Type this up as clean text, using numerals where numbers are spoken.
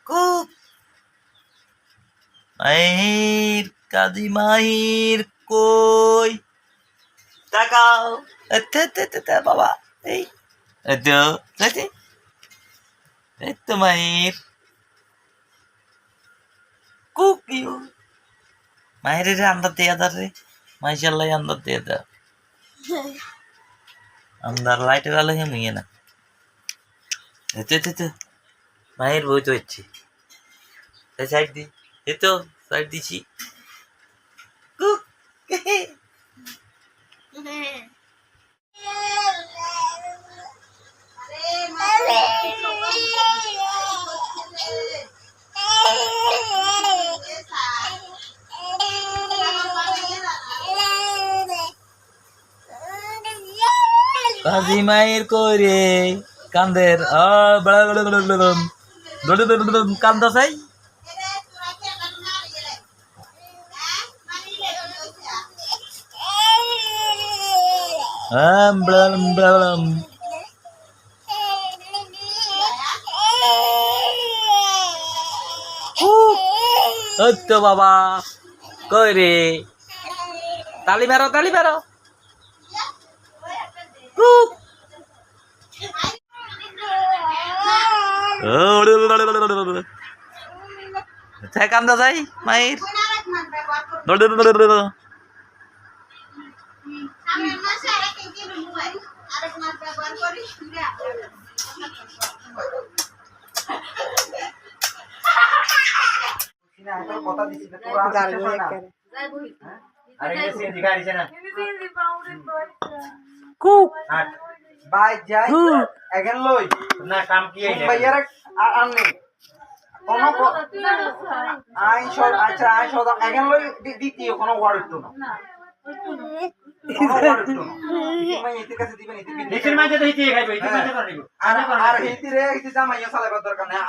খুব মাহির কাজী মাহির কই তাকাও বাবা এই এই তো মাহির কুকিও মাহিরের আন্দার দেয়া দার রে মাইশাল্লাহ আন্দার দেয়া দা আন্দার লাইটের আলো হেমিয়ে না মাহির বই তো হচ্ছে সাইড দি এই তো সাইড দিছি কুক কাজী মায়ের করে কান্দের কান্দা চাই তো বাবা কই রে তালি মারো কান্দা যাই মায়ের দ্বিতীয় কোনো ওয়ার্ড হতো না আর হিতিরে হিতি জামাইয়া চালাবার দরকার নাই